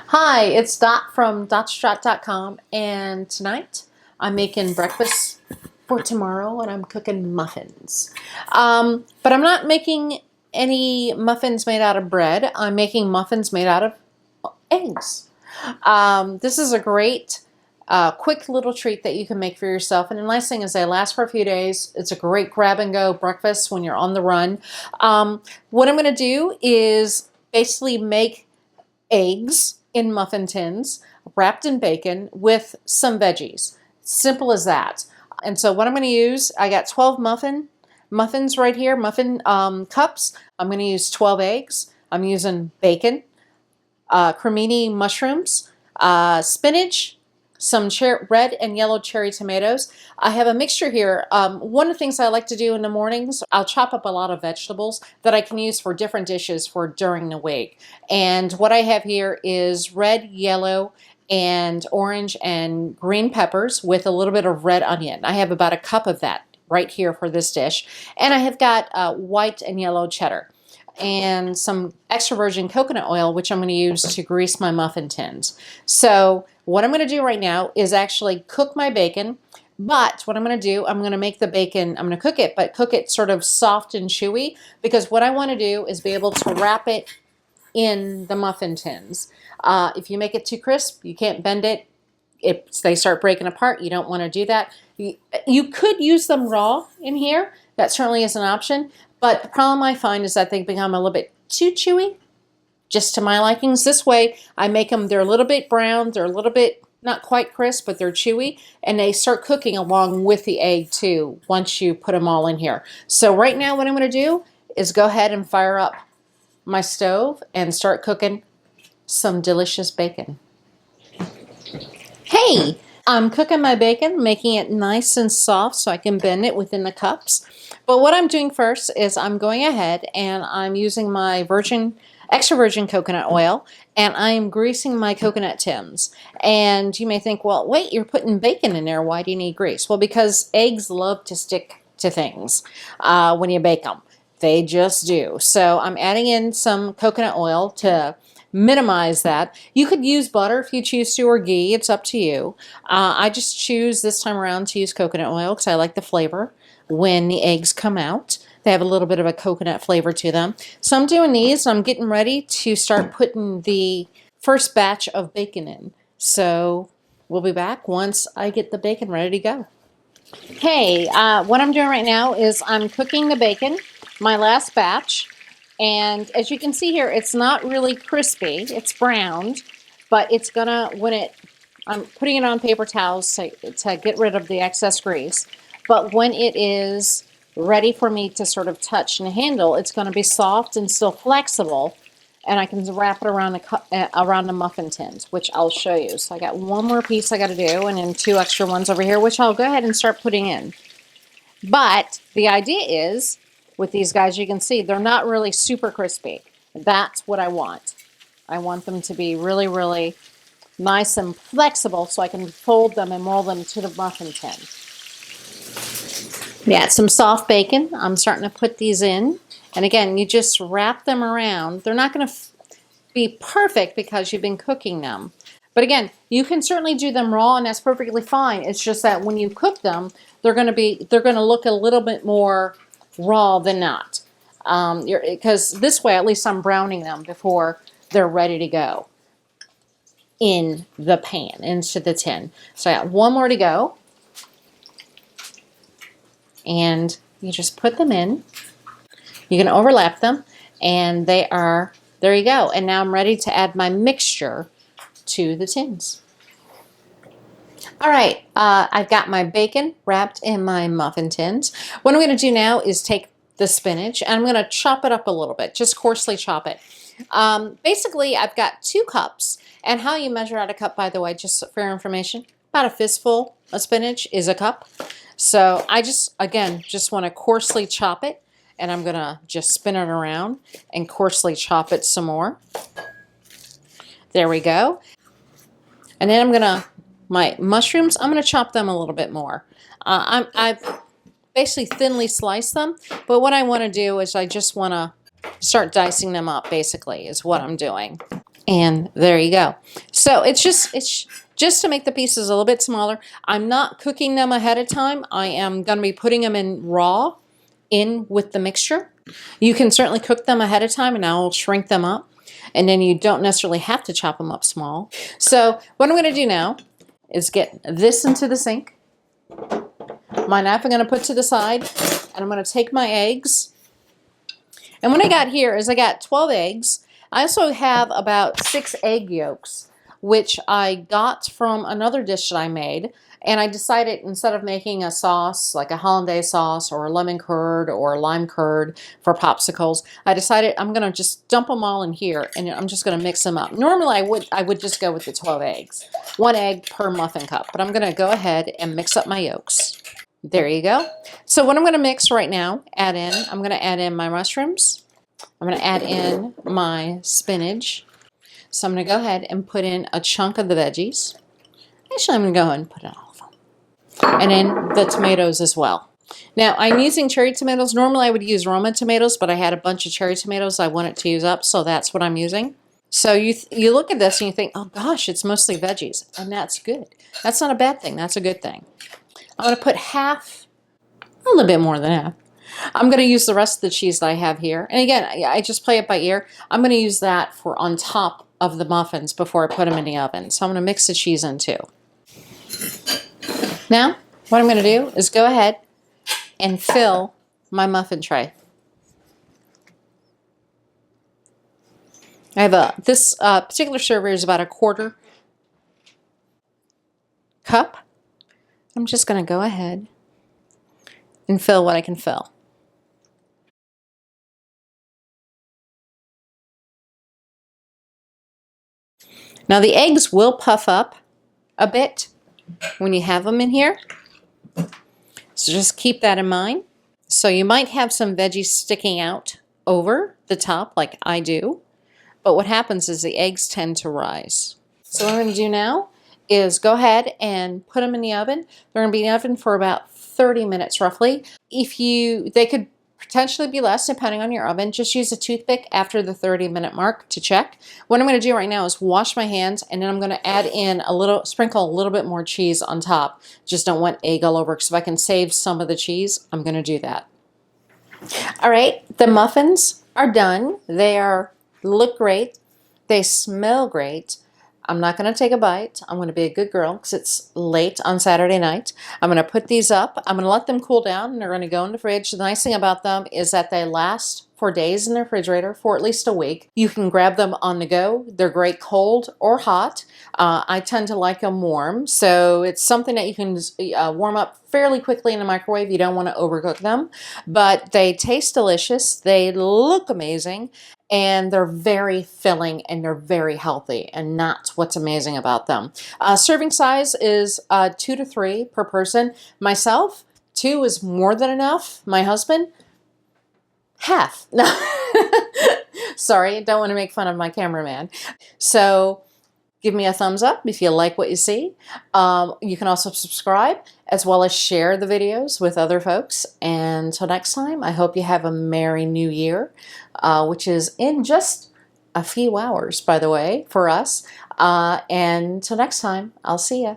Hi, it's Dot from dotstrot.com, and tonight I'm making breakfast for tomorrow and I'm cooking muffins. But I'm not making any muffins made out of bread. I'm making muffins made out of eggs. This is a great quick little treat that you can make for yourself. And the nice thing is they last for a few days. It's a great grab and go breakfast when you're on the run. What I'm going to do is basically make eggs in muffin tins wrapped in bacon with some veggies. Simple as that. And so what I'm going to use, I got 12 muffins right here, muffin cups. I'm going to use 12 eggs. I'm using bacon, cremini mushrooms, spinach, some red and yellow cherry tomatoes. I have a mixture here. One of the things I like to do in the mornings, I'll chop up a lot of vegetables that I can use for different dishes for during the week. And what I have here is red, yellow, and orange and green peppers with a little bit of red onion. I have about a cup of that right here for this dish. And I have got white and yellow cheddar and some extra virgin coconut oil, which I'm going to use to grease my muffin tins. So what I'm going to do right now is actually cook my bacon, but what I'm going to do, I'm going to make the bacon, I'm going to cook it, but cook it sort of soft and chewy, because what I want to do is be able to wrap it in the muffin tins. If you make it too crisp, you can't bend it. If they start breaking apart, you don't want to do that. You could use them raw in here. That certainly is an option. But the problem I find is that they become a little bit too chewy, just to my likings. This way, I make them, they're a little bit brown, they're a little bit not quite crisp, but they're chewy, and they start cooking along with the egg too, once you put them all in here. So right now what I'm going to do is go ahead and fire up my stove and start cooking some delicious bacon. Hey! I'm cooking my bacon, making it nice and soft so I can bend it within the cups. But what I'm doing first is I'm going ahead and I'm using my extra virgin coconut oil, and I'm greasing my coconut tims. And you may think, well, wait, you're putting bacon in there. Why do you need grease? Well, because eggs love to stick to things when you bake them. They just do. So I'm adding in some coconut oil to minimize that. You could use butter if you choose to, or ghee. It's up to you. I just choose this time around to use coconut oil because I like the flavor when the eggs come out. They have a little bit of a coconut flavor to them. So I'm doing these. I'm getting ready to start putting the first batch of bacon in. So we'll be back once I get the bacon ready to go. Hey, what I'm doing right now is I'm cooking the bacon, my last batch. And as you can see here, it's not really crispy. It's browned, but it's gonna, I'm putting it on paper towels to get rid of the excess grease. But when it is ready for me to sort of touch and handle, it's gonna be soft and still flexible. And I can wrap it around the muffin tins, which I'll show you. So I got one more piece I gotta do, and then 2 extra ones over here, which I'll go ahead and start putting in. But the idea is, with these guys, you can see they're not really super crispy. That's what I want. I want them to be really, really nice and flexible so I can fold them and mold them to the muffin tin. Yeah, some soft bacon. I'm starting to put these in. And again, you just wrap them around. They're not going to be perfect because you've been cooking them. But again, you can certainly do them raw, and that's perfectly fine. It's just that when you cook them, they're going to look a little bit more raw than not. Because this way, at least I'm browning them before they're ready to go in the pan, into the tin. So I got one more to go. And you just put them in. You can overlap them, and they are, there you go. And now I'm ready to add my mixture to the tins. All right, I've got my bacon wrapped in my muffin tins. What I'm going to do now is take the spinach, and I'm going to chop it up a little bit, just coarsely chop it. Basically, I've got 2 cups, and how you measure out a cup, by the way, just for your information, about a fistful of spinach is a cup. So I just want to coarsely chop it, and I'm going to just spin it around and coarsely chop it some more. There we go. And then my mushrooms, I'm going to chop them a little bit more. I've basically thinly sliced them, but what I want to do is I just want to start dicing them up, basically, is what I'm doing. And there you go. So it's just to make the pieces a little bit smaller. I'm not cooking them ahead of time. I am going to be putting them in raw in with the mixture. You can certainly cook them ahead of time and I'll shrink them up. And then you don't necessarily have to chop them up small. So what I'm going to do now is get this into the sink. My knife I'm going to put to the side. And I'm going to take my eggs. And what I got here is I got 12 eggs. I also have about 6 egg yolks, which I got from another dish that I made. And I decided instead of making a sauce, like a hollandaise sauce or a lemon curd or lime curd for popsicles, I decided I'm going to just dump them all in here and I'm just going to mix them up. Normally I would just go with the 12 eggs, 1 egg per muffin cup, but I'm going to go ahead and mix up my yolks. There you go. So what I'm going to mix right now, I'm going to add in my mushrooms. I'm going to add in my spinach. So I'm going to go ahead and put in a chunk of the veggies. Actually, I'm going to go ahead and put in all of them. And then the tomatoes as well. Now, I'm using cherry tomatoes. Normally, I would use Roma tomatoes, but I had a bunch of cherry tomatoes I wanted to use up, so that's what I'm using. So you look at this and you think, oh gosh, it's mostly veggies, and that's good. That's not a bad thing. That's a good thing. I'm going to put half, a little bit more than half. I'm going to use the rest of the cheese that I have here. And again, I just play it by ear. I'm going to use that for on top of the muffins before I put them in the oven. So I'm going to mix the cheese in too. Now, what I'm going to do is go ahead and fill my muffin tray. I have this particular server is about 1/4 cup. I'm just going to go ahead and fill what I can fill. Now the eggs will puff up a bit when you have them in here. So just keep that in mind. So you might have some veggies sticking out over the top like I do. But what happens is the eggs tend to rise. So what I'm going to do now is go ahead and put them in the oven. They're going to be in the oven for about 30 minutes roughly. They could potentially be less depending on your oven. Just use a toothpick after the 30-minute mark to check. What I'm going to do right now is wash my hands and then I'm going to add in sprinkle a little bit more cheese on top. Just don't want egg all over because if I can save some of the cheese, I'm going to do that. All right, the muffins are done. Look great. They smell great. I'm not going to take a bite. I'm going to be a good girl because it's late on Saturday night. I'm going to put these up. I'm going to let them cool down and they're going to go in the fridge. The nice thing about them is that they last for days in the refrigerator for at least a week. You can grab them on the go. They're great cold or hot. I tend to like them warm. So it's something that you can warm up fairly quickly in the microwave. You don't want to overcook them. But they taste delicious. They look amazing. And they're very filling and they're very healthy, and that's what's amazing about them. Serving size is 2 to 3 per person. Myself, 2 is more than enough. My husband, half. No, sorry, I don't want to make fun of my cameraman. So give me a thumbs up if you like what you see. You can also subscribe as well as share the videos with other folks. And until next time, I hope you have a Merry New Year, which is in just a few hours, by the way, for us. And until next time, I'll see ya.